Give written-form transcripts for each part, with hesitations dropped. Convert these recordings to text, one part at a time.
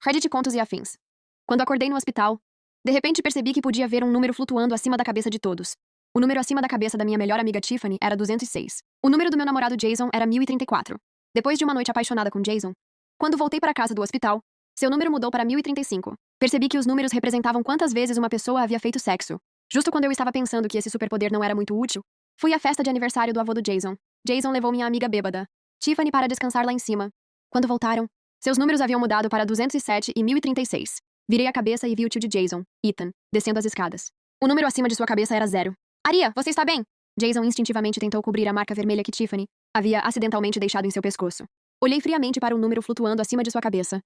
credit contos e afins. Quando acordei no hospital, de repente percebi que podia ver um número flutuando acima da cabeça de todos. O número acima da cabeça da minha melhor amiga Tiffany era 206. O número do meu namorado Jason era 1034. Depois de uma noite apaixonada com Jason, quando voltei para casa do hospital, seu número mudou para 1035. Percebi que os números representavam quantas vezes uma pessoa havia feito sexo. Justo quando eu estava pensando que esse superpoder não era muito útil, fui à festa de aniversário do avô do Jason. Jason levou minha amiga bêbada, Tiffany, para descansar lá em cima. Quando voltaram, seus números haviam mudado para 207 e 1036. Virei a cabeça e vi o tio de Jason, Ethan, descendo as escadas. O número acima de sua cabeça era 0. Aria, você está bem? Jason instintivamente tentou cobrir a marca vermelha que Tiffany havia acidentalmente deixado em seu pescoço. Olhei friamente para o número flutuando acima de sua cabeça,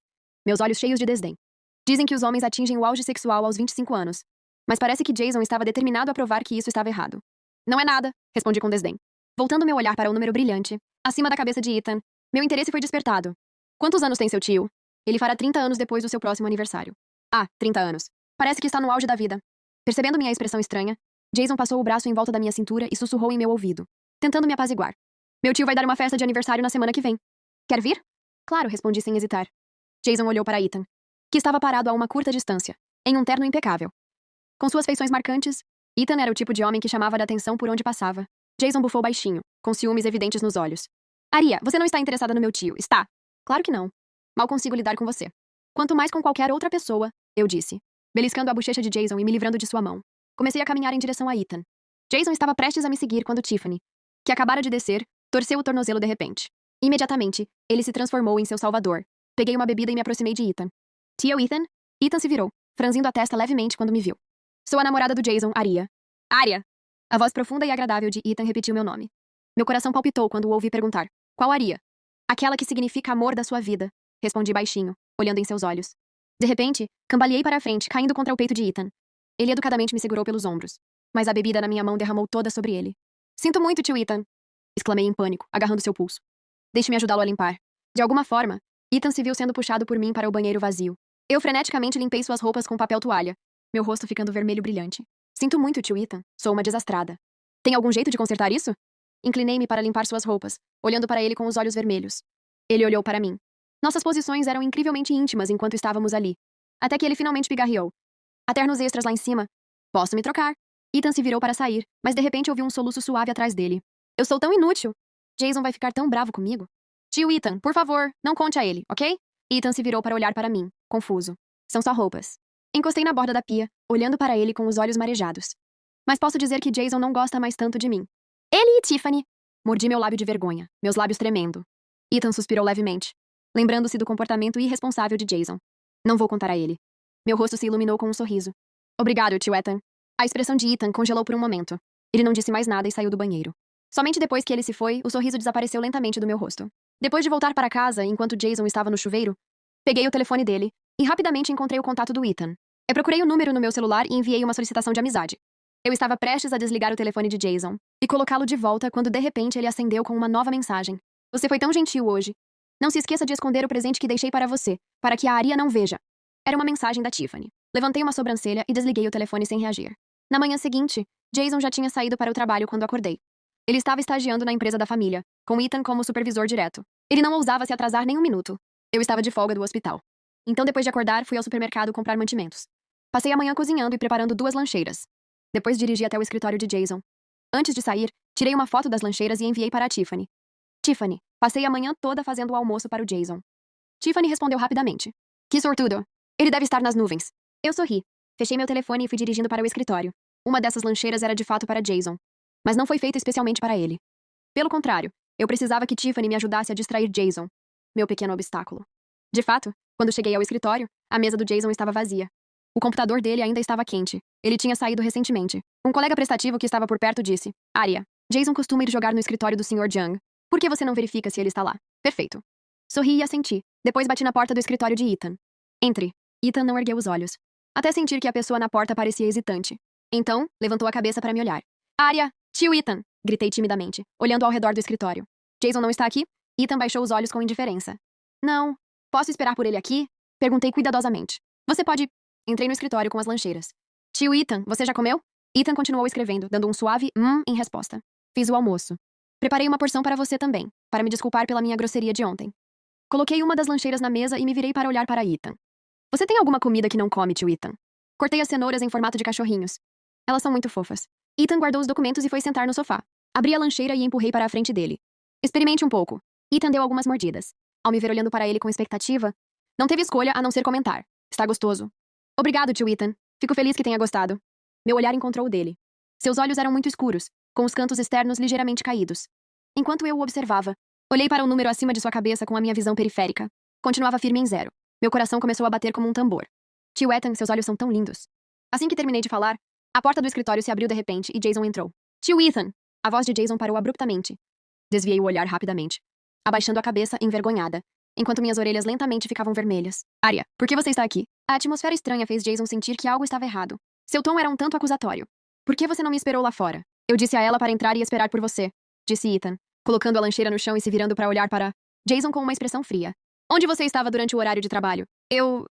meus olhos cheios de desdém. Dizem que os homens atingem o auge sexual aos 25 anos. Mas parece que Jason estava determinado a provar que isso estava errado. Não é nada, respondi com desdém. Voltando meu olhar para o número brilhante, acima da cabeça de Ethan, meu interesse foi despertado. Quantos anos tem seu tio? Ele fará 30 anos depois do seu próximo aniversário. Ah, 30 anos. Parece que está no auge da vida. Percebendo minha expressão estranha, Jason passou o braço em volta da minha cintura e sussurrou em meu ouvido, tentando me apaziguar. Meu tio vai dar uma festa de aniversário na semana que vem. Quer vir? Claro, respondi sem hesitar. Jason olhou para Ethan, que estava parado a uma curta distância, em um terno impecável. Com suas feições marcantes, Ethan era o tipo de homem que chamava a atenção por onde passava. Jason bufou baixinho, com ciúmes evidentes nos olhos. Aria, você não está interessada no meu tio, está? Claro que não. Mal consigo lidar com você. Quanto mais com qualquer outra pessoa, eu disse, beliscando a bochecha de Jason e me livrando de sua mão. Comecei a caminhar em direção a Ethan. Jason estava prestes a me seguir quando Tiffany, que acabara de descer, torceu o tornozelo de repente. Imediatamente, ele se transformou em seu salvador. Peguei uma bebida e me aproximei de Ethan. Tio Ethan? Ethan se virou, franzindo a testa levemente quando me viu. Sou a namorada do Jason, Aria. Aria! A voz profunda e agradável de Ethan repetiu meu nome. Meu coração palpitou quando o ouvi perguntar. Qual Aria? Aquela que significa amor da sua vida, respondi baixinho, olhando em seus olhos. De repente, cambaleei para a frente, caindo contra o peito de Ethan. Ele educadamente me segurou pelos ombros, mas a bebida na minha mão derramou toda sobre ele. Sinto muito, tio Ethan! Exclamei em pânico, agarrando seu pulso. Deixe-me ajudá-lo a limpar. De alguma forma, Ethan se viu sendo puxado por mim para o banheiro vazio. Eu freneticamente limpei suas roupas com papel toalha, meu rosto ficando vermelho brilhante. Sinto muito, tio Ethan. Sou uma desastrada. Tem algum jeito de consertar isso? Inclinei-me para limpar suas roupas, olhando para ele com os olhos vermelhos. Ele olhou para mim. Nossas posições eram incrivelmente íntimas enquanto estávamos ali. Até que ele finalmente pigarreou. Há ternos extras lá em cima. Posso me trocar. Ethan se virou para sair, mas de repente ouvi um soluço suave atrás dele. Eu sou tão inútil. Jason vai ficar tão bravo comigo. Tio Ethan, por favor, não conte a ele, ok? Ethan se virou para olhar para mim, confuso. São só roupas. Encostei na borda da pia, olhando para ele com os olhos marejados. Mas posso dizer que Jason não gosta mais tanto de mim. Ele e Tiffany! Mordi meu lábio de vergonha, meus lábios tremendo. Ethan suspirou levemente, lembrando-se do comportamento irresponsável de Jason. Não vou contar a ele. Meu rosto se iluminou com um sorriso. Obrigado, tio Ethan. A expressão de Ethan congelou por um momento. Ele não disse mais nada e saiu do banheiro. Somente depois que ele se foi, o sorriso desapareceu lentamente do meu rosto. Depois de voltar para casa, enquanto Jason estava no chuveiro, peguei o telefone dele e rapidamente encontrei o contato do Ethan. Eu procurei o número no meu celular e enviei uma solicitação de amizade. Eu estava prestes a desligar o telefone de Jason e colocá-lo de volta quando de repente ele acendeu com uma nova mensagem. Você foi tão gentil hoje. Não se esqueça de esconder o presente que deixei para você, para que a Aria não veja. Era uma mensagem da Tiffany. Levantei uma sobrancelha e desliguei o telefone sem reagir. Na manhã seguinte, Jason já tinha saído para o trabalho quando acordei. Ele estava estagiando na empresa da família, com Ethan como supervisor direto. Ele não ousava se atrasar nem um minuto. Eu estava de folga do hospital. Então, depois de acordar, fui ao supermercado comprar mantimentos. Passei a manhã cozinhando e preparando 2 lancheiras. Depois dirigi até o escritório de Jason. Antes de sair, tirei uma foto das lancheiras e enviei para a Tiffany. Tiffany, passei a manhã toda fazendo o almoço para o Jason. Tiffany respondeu rapidamente. Que sortudo. Ele deve estar nas nuvens. Eu sorri. Fechei meu telefone e fui dirigindo para o escritório. Uma dessas lancheiras era de fato para Jason. Mas não foi feita especialmente para ele. Pelo contrário, eu precisava que Tiffany me ajudasse a distrair Jason, meu pequeno obstáculo. De fato, quando cheguei ao escritório, a mesa do Jason estava vazia. O computador dele ainda estava quente. Ele tinha saído recentemente. Um colega prestativo que estava por perto disse: Aria, Jason costuma ir jogar no escritório do Sr. Jung. Por que você não verifica se ele está lá? Perfeito. Sorri e assenti. Depois bati na porta do escritório de Ethan. Entre. Ethan não ergueu os olhos, até sentir que a pessoa na porta parecia hesitante. Então, levantou a cabeça para me olhar. Aria! Tio Ethan! Gritei timidamente, olhando ao redor do escritório. Jason não está aqui? Ethan baixou os olhos com indiferença. Não. Posso esperar por ele aqui? Perguntei cuidadosamente. Você pode... Entrei no escritório com as lancheiras. Tio Ethan, você já comeu? Ethan continuou escrevendo, dando um suave em resposta. Fiz o almoço. Preparei uma porção para você também, para me desculpar pela minha grosseria de ontem. Coloquei uma das lancheiras na mesa e me virei para olhar para Ethan. Você tem alguma comida que não come, tio Ethan? Cortei as cenouras em formato de cachorrinhos. Elas são muito fofas. Ethan guardou os documentos e foi sentar no sofá. Abri a lancheira e empurrei para a frente dele. Experimente um pouco. Ethan deu algumas mordidas. Ao me ver olhando para ele com expectativa, não teve escolha a não ser comentar. Está gostoso. Obrigado, tio Ethan. Fico feliz que tenha gostado. Meu olhar encontrou o dele. Seus olhos eram muito escuros, com os cantos externos ligeiramente caídos. Enquanto eu o observava, olhei para o número acima de sua cabeça com a minha visão periférica. Continuava firme em 0. Meu coração começou a bater como um tambor. Tio Ethan, seus olhos são tão lindos. Assim que terminei de falar, a porta do escritório se abriu de repente e Jason entrou. Tio Ethan! A voz de Jason parou abruptamente. Desviei o olhar rapidamente, abaixando a cabeça, envergonhada, enquanto minhas orelhas lentamente ficavam vermelhas. Arya, por que você está aqui? A atmosfera estranha fez Jason sentir que algo estava errado. Seu tom era um tanto acusatório. Por que você não me esperou lá fora? Eu disse a ela para entrar e esperar por você, disse Ethan, colocando a lancheira no chão e se virando para olhar para Jason com uma expressão fria. Onde você estava durante o horário de trabalho? Eu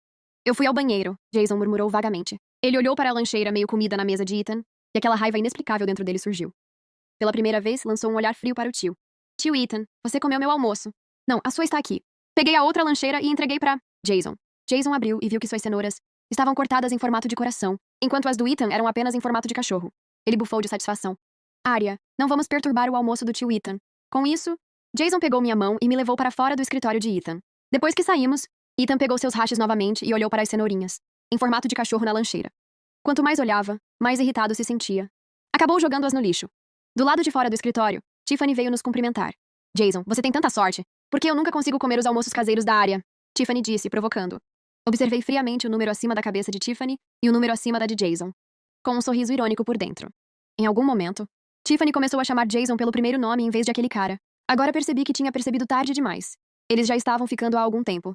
fui ao banheiro, Jason murmurou vagamente. Ele olhou para a lancheira meio comida na mesa de Ethan, e aquela raiva inexplicável dentro dele surgiu. Pela primeira vez, lançou um olhar frio para o tio. Tio Ethan, você comeu meu almoço. Não, a sua está aqui. Peguei a outra lancheira e entreguei para Jason. Jason abriu e viu que suas cenouras estavam cortadas em formato de coração, enquanto as do Ethan eram apenas em formato de cachorro. Ele bufou de satisfação. Arya, não vamos perturbar o almoço do tio Ethan. Com isso, Jason pegou minha mão e me levou para fora do escritório de Ethan. Depois que saímos, Ethan pegou seus hashes novamente e olhou para as cenourinhas, em formato de cachorro na lancheira. Quanto mais olhava, mais irritado se sentia. Acabou jogando-as no lixo. Do lado de fora do escritório, Tiffany veio nos cumprimentar. Jason, você tem tanta sorte. Por que eu nunca consigo comer os almoços caseiros da Arya? Tiffany disse, provocando. Observei friamente o número acima da cabeça de Tiffany e o número acima da de Jason, com um sorriso irônico por dentro. Em algum momento, Tiffany começou a chamar Jason pelo primeiro nome em vez de aquele cara. Agora percebi que tinha percebido tarde demais. Eles já estavam ficando há algum tempo.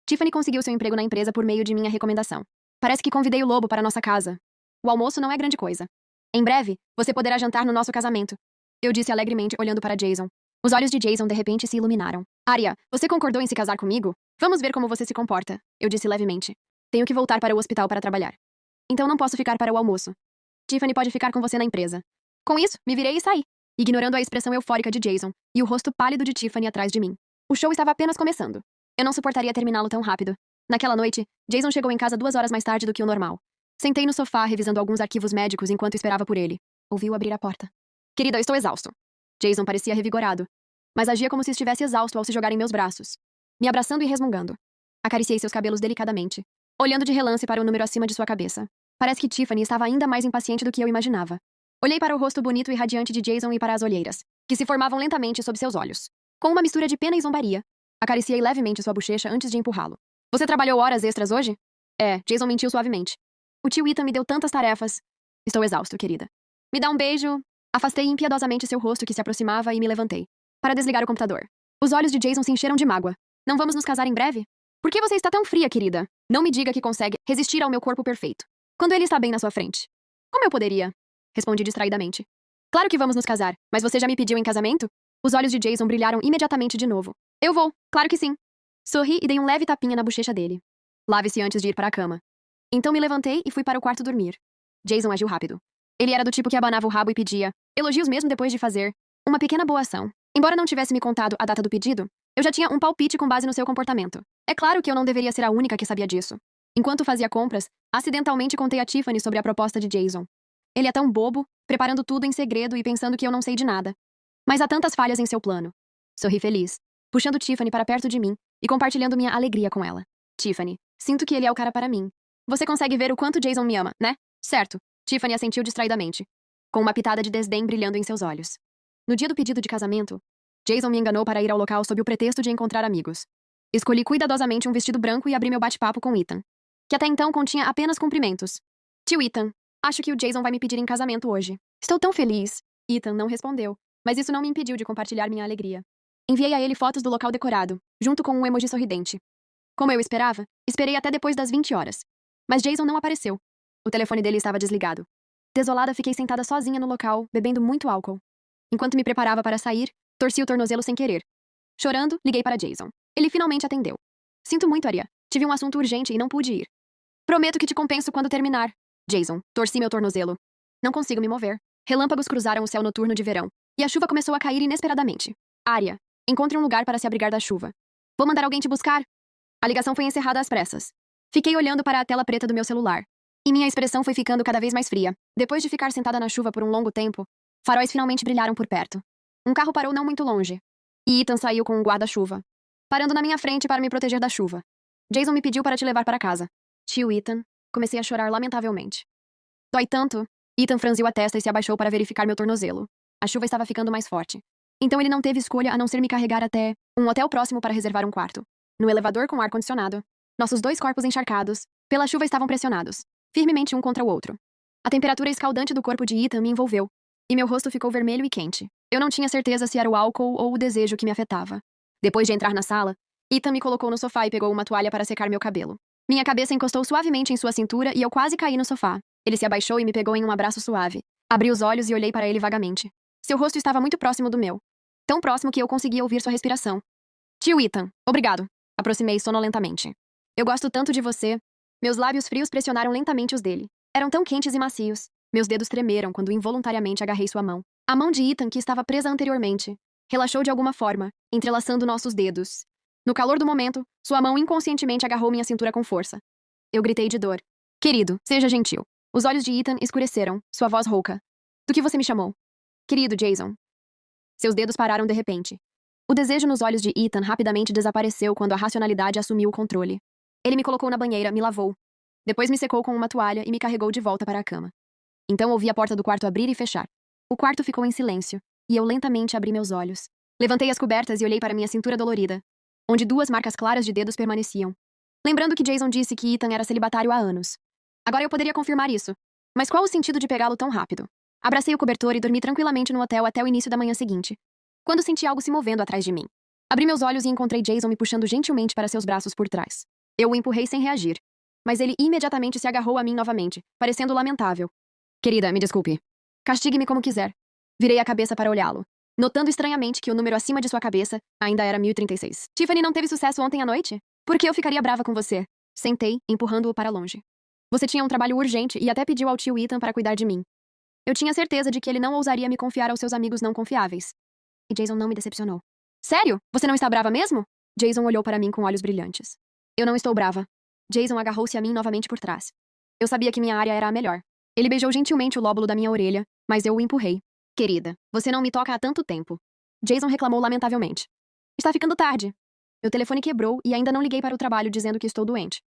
Tiffany conseguiu seu emprego na empresa por meio de minha recomendação. Parece que convidei o lobo para nossa casa. O almoço não é grande coisa. Em breve, você poderá jantar no nosso casamento. Eu disse alegremente, olhando para Jason. Os olhos de Jason de repente se iluminaram. Arya, você concordou em se casar comigo? Vamos ver como você se comporta. Eu disse levemente. Tenho que voltar para o hospital para trabalhar. Então não posso ficar para o almoço. Tiffany pode ficar com você na empresa. Com isso, me virei e saí, ignorando a expressão eufórica de Jason e o rosto pálido de Tiffany atrás de mim. O show estava apenas começando. Eu não suportaria terminá-lo tão rápido. Naquela noite, Jason chegou em casa 2 horas mais tarde do que o normal. Sentei no sofá, revisando alguns arquivos médicos enquanto esperava por ele. Ouviu abrir a porta. Querida, eu estou exausto. Jason parecia revigorado, mas agia como se estivesse exausto ao se jogar em meus braços, me abraçando e resmungando. Acariciei seus cabelos delicadamente, olhando de relance para o número acima de sua cabeça. Parece que Tiffany estava ainda mais impaciente do que eu imaginava. Olhei para o rosto bonito e radiante de Jason e para as olheiras, que se formavam lentamente sob seus olhos. Com uma mistura de pena e zombaria, acariciei levemente sua bochecha antes de empurrá-lo. Você trabalhou horas extras hoje? É, Jason mentiu suavemente. O tio Ethan me deu tantas tarefas. Estou exausto, querida. Me dá um beijo. Afastei impiedosamente seu rosto que se aproximava e me levantei, para desligar o computador. Os olhos de Jason se encheram de mágoa. Não vamos nos casar em breve? Por que você está tão fria, querida? Não me diga que consegue resistir ao meu corpo perfeito, quando ele está bem na sua frente. Como eu poderia? Respondi distraidamente. Claro que vamos nos casar, mas você já me pediu em casamento? Os olhos de Jason brilharam imediatamente de novo. Eu vou, claro que sim. Sorri e dei um leve tapinha na bochecha dele. Lave-se antes de ir para a cama. Então me levantei e fui para o quarto dormir. Jason agiu rápido. Ele era do tipo que abanava o rabo e pedia elogios mesmo depois de fazer uma pequena boa ação. Embora não tivesse me contado a data do pedido, eu já tinha um palpite com base no seu comportamento. É claro que eu não deveria ser a única que sabia disso. Enquanto fazia compras, acidentalmente contei a Tiffany sobre a proposta de Jason. Ele é tão bobo, preparando tudo em segredo e pensando que eu não sei de nada. Mas há tantas falhas em seu plano. Sorri feliz, puxando Tiffany para perto de mim e compartilhando minha alegria com ela. Tiffany, sinto que ele é o cara para mim. Você consegue ver o quanto Jason me ama, né? Certo. Tiffany assentiu distraidamente, com uma pitada de desdém brilhando em seus olhos. No dia do pedido de casamento, Jason me enganou para ir ao local sob o pretexto de encontrar amigos. Escolhi cuidadosamente um vestido branco e abri meu bate-papo com Ethan, que até então continha apenas cumprimentos. Tio Ethan, acho que o Jason vai me pedir em casamento hoje. Estou tão feliz. Ethan não respondeu, mas isso não me impediu de compartilhar minha alegria. Enviei a ele fotos do local decorado, junto com um emoji sorridente. Como eu esperava, esperei até depois das 20 horas. Mas Jason não apareceu. O telefone dele estava desligado. Desolada, fiquei sentada sozinha no local, bebendo muito álcool. Enquanto me preparava para sair, torci o tornozelo sem querer. Chorando, liguei para Jason. Ele finalmente atendeu. Sinto muito, Arya. Tive um assunto urgente e não pude ir. Prometo que te compenso quando terminar. Jason, torci meu tornozelo. Não consigo me mover. Relâmpagos cruzaram o céu noturno de verão, e a chuva começou a cair inesperadamente. Arya, encontre um lugar para se abrigar da chuva. Vou mandar alguém te buscar. A ligação foi encerrada às pressas. Fiquei olhando para a tela preta do meu celular. E minha expressão foi ficando cada vez mais fria. Depois de ficar sentada na chuva por um longo tempo, faróis finalmente brilharam por perto. Um carro parou não muito longe. E Ethan saiu com um guarda-chuva, parando na minha frente para me proteger da chuva. Jason me pediu para te levar para casa. Tio Ethan. Comecei a chorar lamentavelmente. Dói tanto. Ethan franziu a testa e se abaixou para verificar meu tornozelo. A chuva estava ficando mais forte. Então ele não teve escolha a não ser me carregar até um hotel próximo para reservar um quarto. No elevador com ar-condicionado, nossos dois corpos encharcados, pela chuva estavam pressionados, firmemente um contra o outro. A temperatura escaldante do corpo de Ethan me envolveu, e meu rosto ficou vermelho e quente. Eu não tinha certeza se era o álcool ou o desejo que me afetava. Depois de entrar na sala, Ethan me colocou no sofá e pegou uma toalha para secar meu cabelo. Minha cabeça encostou suavemente em sua cintura e eu quase caí no sofá. Ele se abaixou e me pegou em um abraço suave. Abri os olhos e olhei para ele vagamente. Seu rosto estava muito próximo do meu. Tão próximo que eu conseguia ouvir sua respiração. Tio Ethan, obrigado. Aproximei sonolentamente. Eu gosto tanto de você. Meus lábios frios pressionaram lentamente os dele. Eram tão quentes e macios. Meus dedos tremeram quando involuntariamente agarrei sua mão. A mão de Ethan, que estava presa anteriormente, relaxou de alguma forma, entrelaçando nossos dedos. No calor do momento, sua mão inconscientemente agarrou minha cintura com força. Eu gritei de dor. Querido, seja gentil. Os olhos de Ethan escureceram, sua voz rouca. Do que você me chamou? Querido Jason. Seus dedos pararam de repente. O desejo nos olhos de Ethan rapidamente desapareceu quando a racionalidade assumiu o controle. Ele me colocou na banheira, me lavou. Depois me secou com uma toalha e me carregou de volta para a cama. Então ouvi a porta do quarto abrir e fechar. O quarto ficou em silêncio, e eu lentamente abri meus olhos. Levantei as cobertas e olhei para minha cintura dolorida, onde duas marcas claras de dedos permaneciam. Lembrando que Jason disse que Ethan era celibatário há anos. Agora eu poderia confirmar isso. Mas qual o sentido de pegá-lo tão rápido? Abracei o cobertor e dormi tranquilamente no hotel até o início da manhã seguinte, quando senti algo se movendo atrás de mim. Abri meus olhos e encontrei Jason me puxando gentilmente para seus braços por trás. Eu o empurrei sem reagir, mas ele imediatamente se agarrou a mim novamente, parecendo lamentável. Querida, me desculpe. Castigue-me como quiser. Virei a cabeça para olhá-lo, notando estranhamente que o número acima de sua cabeça ainda era 1036. Tiffany não teve sucesso ontem à noite? Por que eu ficaria brava com você? Sentei, empurrando-o para longe. Você tinha um trabalho urgente e até pediu ao tio Ethan para cuidar de mim. Eu tinha certeza de que ele não ousaria me confiar aos seus amigos não confiáveis. E Jason não me decepcionou. Sério? Você não está brava mesmo? Jason olhou para mim com olhos brilhantes. Eu não estou brava. Jason agarrou-se a mim novamente por trás. Eu sabia que minha área era a melhor. Ele beijou gentilmente o lóbulo da minha orelha, mas eu o empurrei. Querida, você não me toca há tanto tempo. Jason reclamou lamentavelmente. Está ficando tarde. Meu telefone quebrou e ainda não liguei para o trabalho dizendo que estou doente.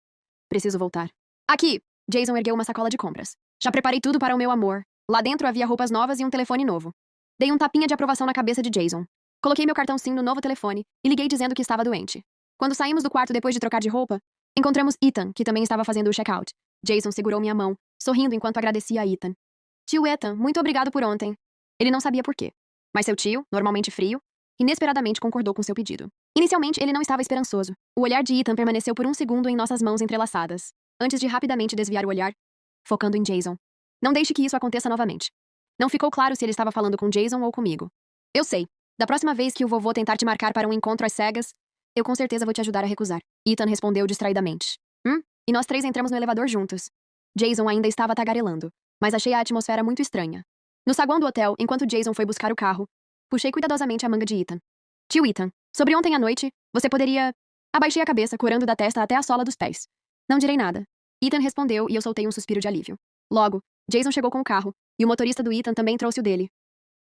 Preciso voltar. Aqui! Jason ergueu uma sacola de compras. Já preparei tudo para o meu amor. Lá dentro havia roupas novas e um telefone novo. Dei um tapinha de aprovação na cabeça de Jason. Coloquei meu cartão SIM no novo telefone e liguei dizendo que estava doente. Quando saímos do quarto depois de trocar de roupa, encontramos Ethan, que também estava fazendo o check-out. Jason segurou minha mão, sorrindo enquanto agradecia a Ethan. Tio Ethan, muito obrigado por ontem. Ele não sabia por quê. Mas seu tio, normalmente frio, inesperadamente concordou com seu pedido. Inicialmente, ele não estava esperançoso. O olhar de Ethan permaneceu por um segundo em nossas mãos entrelaçadas, antes de rapidamente desviar o olhar, focando em Jason. Não deixe que isso aconteça novamente. Não ficou claro se ele estava falando com Jason ou comigo. Eu sei. Da próxima vez que o vovô tentar te marcar para um encontro às cegas, eu com certeza vou te ajudar a recusar. Ethan respondeu distraidamente. E nós três entramos no elevador juntos. Jason ainda estava tagarelando, mas achei a atmosfera muito estranha. No saguão do hotel, enquanto Jason foi buscar o carro, puxei cuidadosamente a manga de Ethan. Tio Ethan, sobre ontem à noite, você poderia... Abaixei a cabeça, corando da testa até a sola dos pés. Não direi nada. Ethan respondeu e eu soltei um suspiro de alívio. Logo, Jason chegou com o carro, e o motorista do Ethan também trouxe o dele.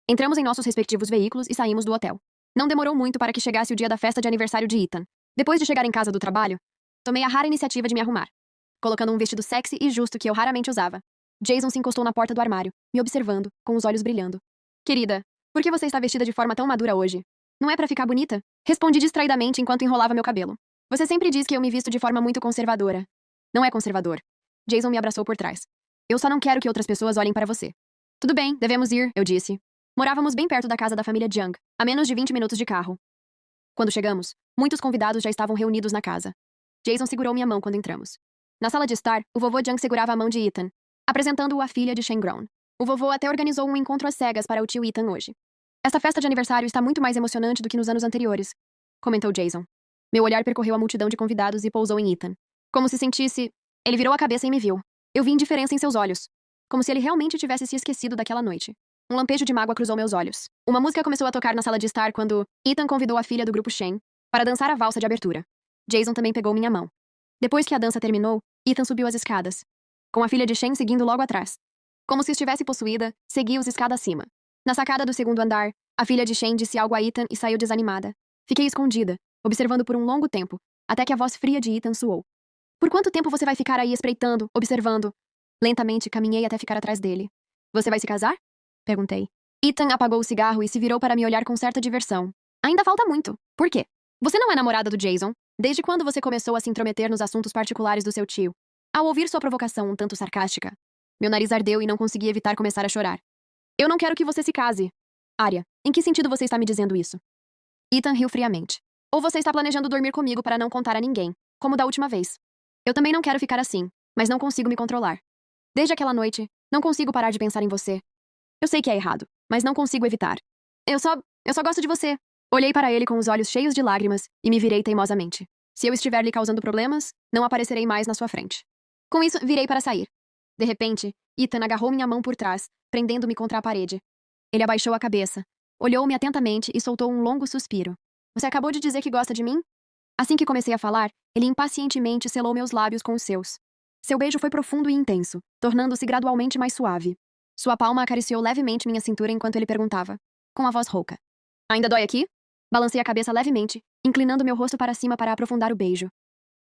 Entramos em nossos respectivos veículos e saímos do hotel. Não demorou muito para que chegasse o dia da festa de aniversário de Ethan. Depois de chegar em casa do trabalho, tomei a rara iniciativa de me arrumar, colocando um vestido sexy e justo que eu raramente usava. Jason se encostou na porta do armário, me observando, com os olhos brilhando. Querida, por que você está vestida de forma tão madura hoje? Não é pra ficar bonita? Respondi distraidamente enquanto enrolava meu cabelo. Você sempre diz que eu me visto de forma muito conservadora. Não é conservador. Jason me abraçou por trás. Eu só não quero que outras pessoas olhem para você. Tudo bem, devemos ir, eu disse. Morávamos bem perto da casa da família Jung, a menos de 20 minutos de carro. Quando chegamos, muitos convidados já estavam reunidos na casa. Jason segurou minha mão quando entramos. Na sala de estar, o vovô Jung segurava a mão de Ethan, apresentando-o à filha de Shane. O vovô até organizou um encontro às cegas para o tio Ethan hoje. Esta festa de aniversário está muito mais emocionante do que nos anos anteriores, comentou Jason. Meu olhar percorreu a multidão de convidados e pousou em Ethan. Como se sentisse... Ele virou a cabeça e me viu. Eu vi indiferença em seus olhos. Como se ele realmente tivesse se esquecido daquela noite. Um lampejo de mágoa cruzou meus olhos. Uma música começou a tocar na sala de estar quando Ethan convidou a filha do grupo Shane para dançar a valsa de abertura. Jason também pegou minha mão. Depois que a dança terminou, Ethan subiu as escadas, com a filha de Shen seguindo logo atrás. Como se estivesse possuída, segui os escada acima. Na sacada do segundo andar, a filha de Shen disse algo a Ethan e saiu desanimada. Fiquei escondida, observando por um longo tempo, até que a voz fria de Ethan soou. Por quanto tempo você vai ficar aí espreitando, observando? Lentamente caminhei até ficar atrás dele. Você vai se casar? Perguntei. Ethan apagou o cigarro e se virou para me olhar com certa diversão. Ainda falta muito. Por quê? Você não é namorada do Jason? Desde quando você começou a se intrometer nos assuntos particulares do seu tio? Ao ouvir sua provocação um tanto sarcástica, meu nariz ardeu e não consegui evitar começar a chorar. Eu não quero que você se case. Arya, em que sentido você está me dizendo isso? Ethan riu friamente. Ou você está planejando dormir comigo para não contar a ninguém, como da última vez. Eu também não quero ficar assim, mas não consigo me controlar. Desde aquela noite, não consigo parar de pensar em você. Eu sei que é errado, mas não consigo evitar. Eu só gosto de você. Olhei para ele com os olhos cheios de lágrimas e me virei teimosamente. Se eu estiver lhe causando problemas, não aparecerei mais na sua frente. Com isso, virei para sair. De repente, Ethan agarrou minha mão por trás, prendendo-me contra a parede. Ele abaixou a cabeça, olhou-me atentamente e soltou um longo suspiro. Você acabou de dizer que gosta de mim? Assim que comecei a falar, ele impacientemente selou meus lábios com os seus. Seu beijo foi profundo e intenso, tornando-se gradualmente mais suave. Sua palma acariciou levemente minha cintura enquanto ele perguntava, com a voz rouca. Ainda dói aqui? Balancei a cabeça levemente, inclinando meu rosto para cima para aprofundar o beijo.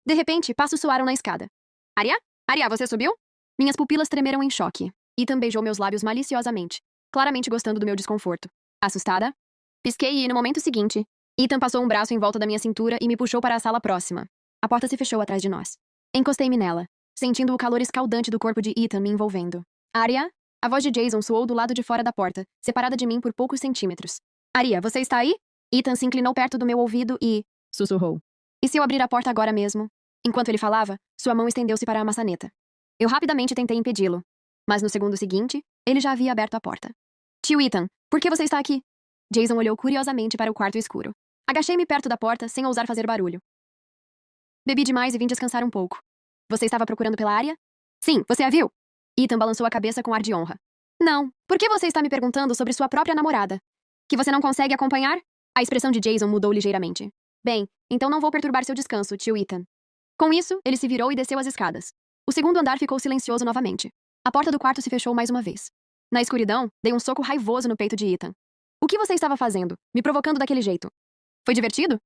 De repente, passos soaram na escada. Arya? Arya, você subiu? Minhas pupilas tremeram em choque. Ethan beijou meus lábios maliciosamente, claramente gostando do meu desconforto. Assustada? Pisquei e, no momento seguinte, Ethan passou um braço em volta da minha cintura e me puxou para a sala próxima. A porta se fechou atrás de nós. Encostei-me nela, sentindo o calor escaldante do corpo de Ethan me envolvendo. Arya? A voz de Jason soou do lado de fora da porta, separada de mim por poucos centímetros. Arya, você está aí? Ethan se inclinou perto do meu ouvido e sussurrou. E se eu abrir a porta agora mesmo? Enquanto ele falava, sua mão estendeu-se para a maçaneta. Eu rapidamente tentei impedi-lo, mas no segundo seguinte, ele já havia aberto a porta. Tio Ethan, por que você está aqui? Jason olhou curiosamente para o quarto escuro. Agachei-me perto da porta sem ousar fazer barulho. Bebi demais e vim descansar um pouco. Você estava procurando pela Arya? Sim, você a viu? Ethan balançou a cabeça com ar de honra. Não, por que você está me perguntando sobre sua própria namorada? Que você não consegue acompanhar? A expressão de Jason mudou ligeiramente. Bem, então não vou perturbar seu descanso, tio Ethan. Com isso, ele se virou e desceu as escadas. O segundo andar ficou silencioso novamente. A porta do quarto se fechou mais uma vez. Na escuridão, dei um soco raivoso no peito de Ethan. O que você estava fazendo, me provocando daquele jeito? Foi divertido?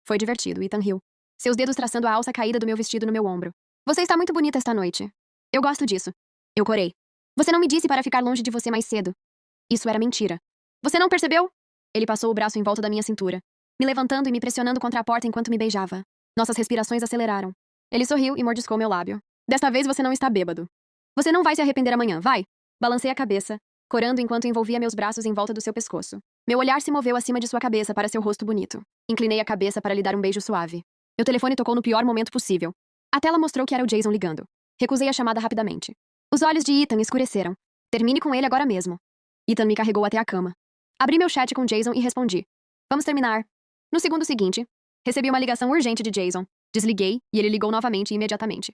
Foi divertido, Ethan riu. Seus dedos traçando a alça caída do meu vestido no meu ombro. Você está muito bonita esta noite. Eu gosto disso. Eu corei. Você não me disse para ficar longe de você mais cedo. Isso era mentira. Você não percebeu? Ele passou o braço em volta da minha cintura, me levantando e me pressionando contra a porta enquanto me beijava. Nossas respirações aceleraram. Ele sorriu e mordiscou meu lábio. Desta vez você não está bêbado. Você não vai se arrepender amanhã, vai? Balancei a cabeça, corando enquanto envolvia meus braços em volta do seu pescoço. Meu olhar se moveu acima de sua cabeça para seu rosto bonito. Inclinei a cabeça para lhe dar um beijo suave. Meu telefone tocou no pior momento possível. A tela mostrou que era o Jason ligando. Recusei a chamada rapidamente. Os olhos de Ethan escureceram. Termine com ele agora mesmo. Ethan me carregou até a cama. Abri meu chat com Jason e respondi. Vamos terminar. No segundo seguinte, recebi uma ligação urgente de Jason. Desliguei e ele ligou novamente e imediatamente.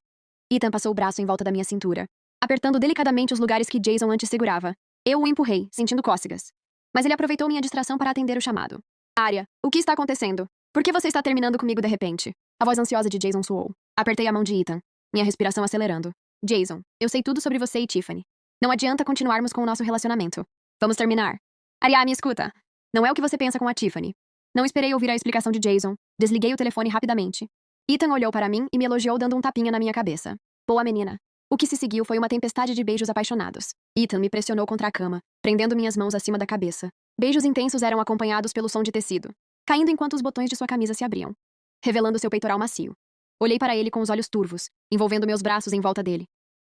Ethan passou o braço em volta da minha cintura, apertando delicadamente os lugares que Jason antes segurava. Eu o empurrei, sentindo cócegas. Mas ele aproveitou minha distração para atender o chamado. Arya, o que está acontecendo? Por que você está terminando comigo de repente? A voz ansiosa de Jason soou. Apertei a mão de Ethan, minha respiração acelerando. Jason, eu sei tudo sobre você e Tiffany. Não adianta continuarmos com o nosso relacionamento. Vamos terminar. Arya, me escuta. Não é o que você pensa com a Tiffany. Não esperei ouvir a explicação de Jason. Desliguei o telefone rapidamente. Ethan olhou para mim e me elogiou dando um tapinha na minha cabeça. Boa menina. O que se seguiu foi uma tempestade de beijos apaixonados. Ethan me pressionou contra a cama, prendendo minhas mãos acima da cabeça. Beijos intensos eram acompanhados pelo som de tecido, caindo enquanto os botões de sua camisa se abriam, revelando seu peitoral macio. Olhei para ele com os olhos turvos, envolvendo meus braços em volta dele.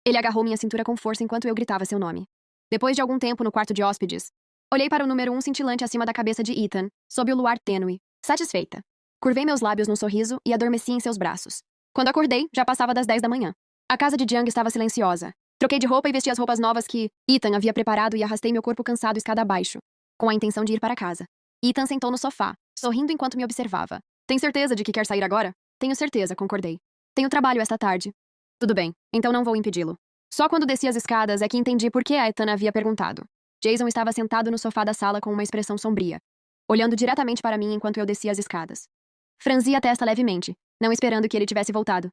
Ele agarrou minha cintura com força enquanto eu gritava seu nome. Depois de algum tempo no quarto de hóspedes, olhei para o número 1 cintilante acima da cabeça de Ethan, sob o luar tênue, satisfeita. Curvei meus lábios num sorriso e adormeci em seus braços. Quando acordei, já passava das 10 da manhã. A casa de Jiang estava silenciosa. Troquei de roupa e vesti as roupas novas que Ethan havia preparado e arrastei meu corpo cansado escada abaixo, com a intenção de ir para casa. Ethan sentou no sofá, sorrindo enquanto me observava. Tem certeza de que quer sair agora? Tenho certeza, concordei. Tenho trabalho esta tarde. Tudo bem, então não vou impedi-lo. Só quando desci as escadas é que entendi por que a Ethan havia perguntado. Jason estava sentado no sofá da sala com uma expressão sombria, olhando diretamente para mim enquanto eu descia as escadas. Franzi a testa levemente, não esperando que ele tivesse voltado.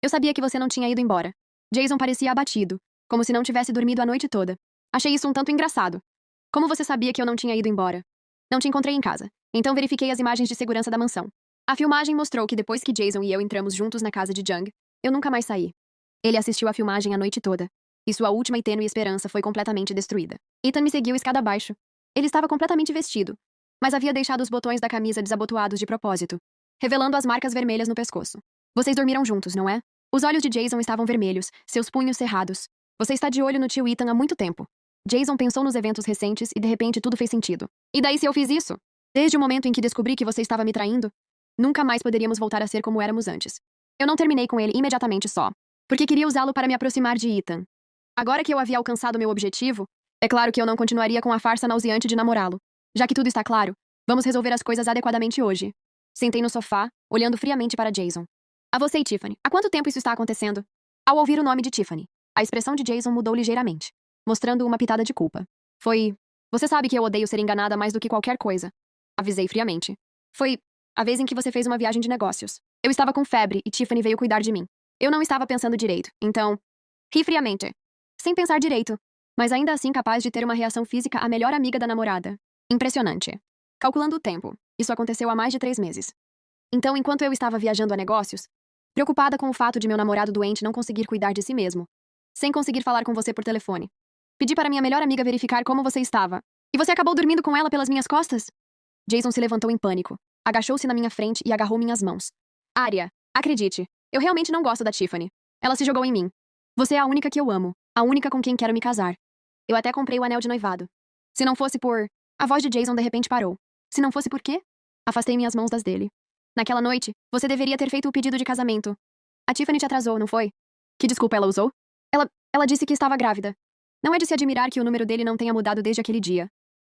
Eu sabia que você não tinha ido embora. Jason parecia abatido, como se não tivesse dormido a noite toda. Achei isso um tanto engraçado. Como você sabia que eu não tinha ido embora? Não te encontrei em casa, então verifiquei as imagens de segurança da mansão. A filmagem mostrou que depois que Jason e eu entramos juntos na casa de Jung, eu nunca mais saí. Ele assistiu à filmagem a noite toda, e sua última e tênue esperança foi completamente destruída. Ethan me seguiu escada abaixo. Ele estava completamente vestido, mas havia deixado os botões da camisa desabotoados de propósito, revelando as marcas vermelhas no pescoço. Vocês dormiram juntos, não é? Os olhos de Jason estavam vermelhos, seus punhos cerrados. Você está de olho no tio Ethan há muito tempo. Jason pensou nos eventos recentes e de repente tudo fez sentido. E daí se eu fiz isso? Desde o momento em que descobri que você estava me traindo, nunca mais poderíamos voltar a ser como éramos antes. Eu não terminei com ele imediatamente só, porque queria usá-lo para me aproximar de Ethan. Agora que eu havia alcançado meu objetivo, é claro que eu não continuaria com a farsa nauseante de namorá-lo. Já que tudo está claro, vamos resolver as coisas adequadamente hoje. Sentei no sofá, olhando friamente para Jason. A você e Tiffany, há quanto tempo isso está acontecendo? Ao ouvir o nome de Tiffany, a expressão de Jason mudou ligeiramente, mostrando uma pitada de culpa. Foi... Você sabe que eu odeio ser enganada mais do que qualquer coisa. Avisei friamente. Foi a vez em que você fez uma viagem de negócios. Eu estava com febre e Tiffany veio cuidar de mim. Eu não estava pensando direito, então... Ri friamente. Sem pensar direito, mas ainda assim capaz de ter uma reação física à melhor amiga da namorada. Impressionante. Calculando o tempo, isso aconteceu há mais de 3 meses. Então, enquanto eu estava viajando a negócios, preocupada com o fato de meu namorado doente não conseguir cuidar de si mesmo, sem conseguir falar com você por telefone, pedi para minha melhor amiga verificar como você estava. E você acabou dormindo com ela pelas minhas costas? Jason se levantou em pânico, agachou-se na minha frente e agarrou minhas mãos. Arya, acredite, eu realmente não gosto da Tiffany. Ela se jogou em mim. Você é a única que eu amo, a única com quem quero me casar. Eu até comprei o anel de noivado. Se não fosse por... A voz de Jason de repente parou. Se não fosse por quê? Afastei minhas mãos das dele. Naquela noite, você deveria ter feito o pedido de casamento. A Tiffany te atrasou, não foi? Que desculpa ela usou? Ela disse que estava grávida. Não é de se admirar que o número dele não tenha mudado desde aquele dia.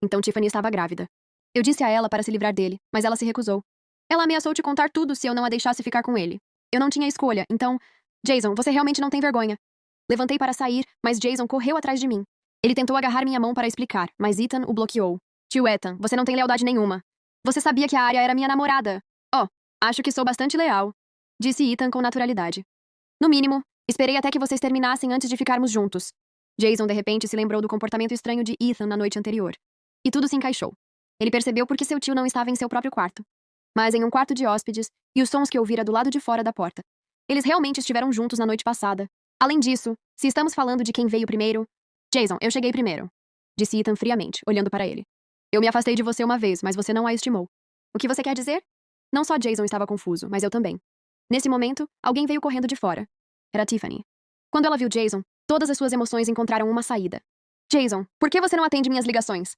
Então Tiffany estava grávida. Eu disse a ela para se livrar dele, mas ela se recusou. Ela ameaçou te contar tudo se eu não a deixasse ficar com ele. Eu não tinha escolha, então... Jason, você realmente não tem vergonha. Levantei para sair, mas Jason correu atrás de mim. Ele tentou agarrar minha mão para explicar, mas Ethan o bloqueou. Tio Ethan, você não tem lealdade nenhuma. Você sabia que a Arya era minha namorada. Oh, acho que sou bastante leal, disse Ethan com naturalidade. No mínimo, esperei até que vocês terminassem antes de ficarmos juntos. Jason de repente se lembrou do comportamento estranho de Ethan na noite anterior. E tudo se encaixou. Ele percebeu porque seu tio não estava em seu próprio quarto, mas em um quarto de hóspedes e os sons que ouvira do lado de fora da porta. Eles realmente estiveram juntos na noite passada. Além disso, se estamos falando de quem veio primeiro... Jason, eu cheguei primeiro, disse Ethan friamente, olhando para ele. Eu me afastei de você uma vez, mas você não a estimou. O que você quer dizer? Não só Jason estava confuso, mas eu também. Nesse momento, alguém veio correndo de fora. Era Tiffany. Quando ela viu Jason, todas as suas emoções encontraram uma saída. Jason, por que você não atende minhas ligações?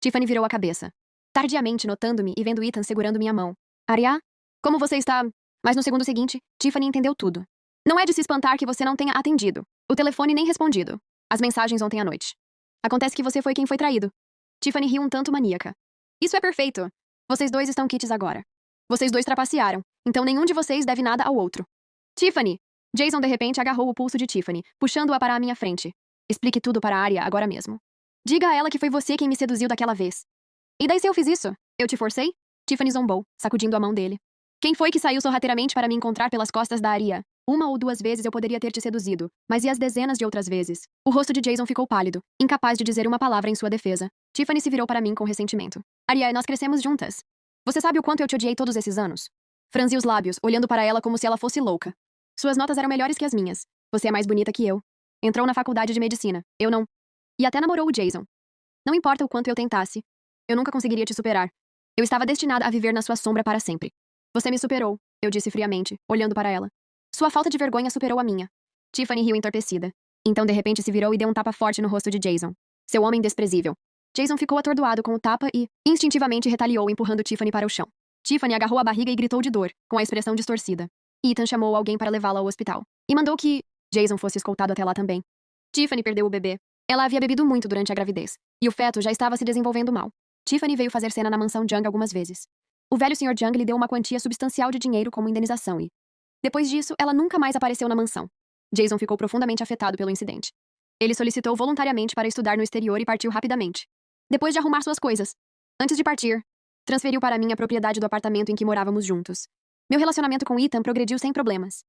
Tiffany virou a cabeça, tardiamente notando-me e vendo Ethan segurando minha mão. Arya? Como você está? Mas no segundo seguinte, Tiffany entendeu tudo. Não é de se espantar que você não tenha atendido. O telefone nem respondido. As mensagens ontem à noite. Acontece que você foi quem foi traído. Tiffany riu um tanto maníaca. Isso é perfeito. Vocês dois estão quites agora. Vocês dois trapacearam, então nenhum de vocês deve nada ao outro. Tiffany! Jason de repente agarrou o pulso de Tiffany, puxando-a para a minha frente. Explique tudo para a Arya agora mesmo. Diga a ela que foi você quem me seduziu daquela vez. E daí se eu fiz isso? Eu te forcei? Tiffany zombou, sacudindo a mão dele. Quem foi que saiu sorrateiramente para me encontrar pelas costas da Arya? 1 ou 2 vezes eu poderia ter te seduzido, mas e as dezenas de outras vezes? O rosto de Jason ficou pálido, incapaz de dizer uma palavra em sua defesa. Tiffany se virou para mim com ressentimento. Arya, nós crescemos juntas. Você sabe o quanto eu te odiei todos esses anos? Franzi os lábios, olhando para ela como se ela fosse louca. Suas notas eram melhores que as minhas. Você é mais bonita que eu. Entrou na faculdade de medicina. Eu não. E até namorou o Jason. Não importa o quanto eu tentasse. Eu nunca conseguiria te superar. Eu estava destinada a viver na sua sombra para sempre. Você me superou, eu disse friamente, olhando para ela. Sua falta de vergonha superou a minha. Tiffany riu entorpecida. Então de repente se virou e deu um tapa forte no rosto de Jason. Seu homem desprezível. Jason ficou atordoado com o tapa e, instintivamente, retaliou, empurrando Tiffany para o chão. Tiffany agarrou a barriga e gritou de dor, com a expressão distorcida. Ethan chamou alguém para levá-la ao hospital. E mandou que Jason fosse escoltado até lá também. Tiffany perdeu o bebê. Ela havia bebido muito durante a gravidez, e o feto já estava se desenvolvendo mal. Tiffany veio fazer cena na mansão Jung algumas vezes. O velho Sr. Jung lhe deu uma quantia substancial de dinheiro como indenização e, depois disso, ela nunca mais apareceu na mansão. Jason ficou profundamente afetado pelo incidente. Ele solicitou voluntariamente para estudar no exterior e partiu rapidamente. Depois de arrumar suas coisas. Antes de partir, transferiu para mim a propriedade do apartamento em que morávamos juntos. Meu relacionamento com Ethan progrediu sem problemas.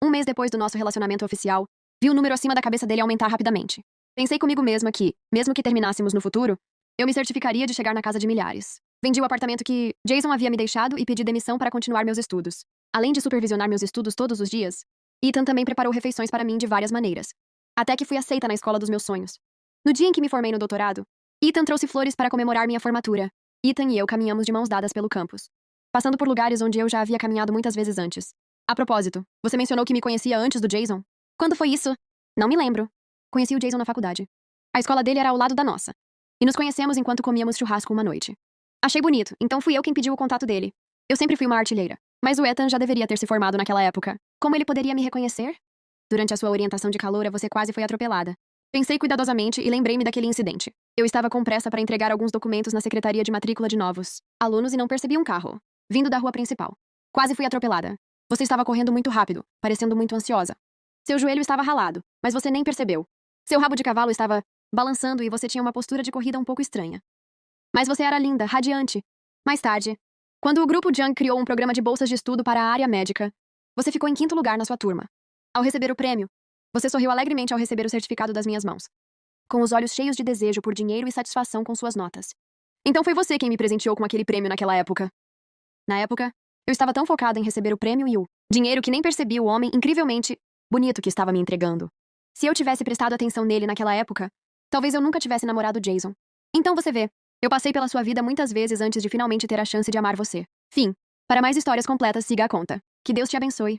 Um mês depois do nosso relacionamento oficial, vi o número acima da cabeça dele aumentar rapidamente. Pensei comigo mesma que, mesmo que terminássemos no futuro, eu me certificaria de chegar na casa de milhares. Vendi o apartamento que Jason havia me deixado e pedi demissão para continuar meus estudos. Além de supervisionar meus estudos todos os dias, Ethan também preparou refeições para mim de várias maneiras. Até que fui aceita na escola dos meus sonhos. No dia em que me formei no doutorado, Ethan trouxe flores para comemorar minha formatura. Ethan e eu caminhamos de mãos dadas pelo campus, passando por lugares onde eu já havia caminhado muitas vezes antes. A propósito, você mencionou que me conhecia antes do Jason? Quando foi isso? Não me lembro. Conheci o Jason na faculdade. A escola dele era ao lado da nossa. E nos conhecemos enquanto comíamos churrasco uma noite. Achei bonito, então fui eu quem pediu o contato dele. Eu sempre fui uma artilheira, mas o Ethan já deveria ter se formado naquela época. Como ele poderia me reconhecer? Durante a sua orientação de caloura, você quase foi atropelada. Pensei cuidadosamente e lembrei-me daquele incidente. Eu estava com pressa para entregar alguns documentos na secretaria de matrícula de novos alunos e não percebi um carro, vindo da rua principal. Quase fui atropelada. Você estava correndo muito rápido, parecendo muito ansiosa. Seu joelho estava ralado, mas você nem percebeu. Seu rabo de cavalo estava balançando e você tinha uma postura de corrida um pouco estranha. Mas você era linda, radiante. Mais tarde, quando o grupo Jung criou um programa de bolsas de estudo para a área médica, você ficou em 5º lugar na sua turma. Ao receber o prêmio, você sorriu alegremente ao receber o certificado das minhas mãos, com os olhos cheios de desejo por dinheiro e satisfação com suas notas. Então foi você quem me presenteou com aquele prêmio naquela época. Na época, eu estava tão focada em receber o prêmio e o dinheiro que nem percebi o homem incrivelmente bonito que estava me entregando. Se eu tivesse prestado atenção nele naquela época, talvez eu nunca tivesse namorado Jason. Então você vê, eu passei pela sua vida muitas vezes antes de finalmente ter a chance de amar você. Fim. Para mais histórias completas, siga a conta. Que Deus te abençoe.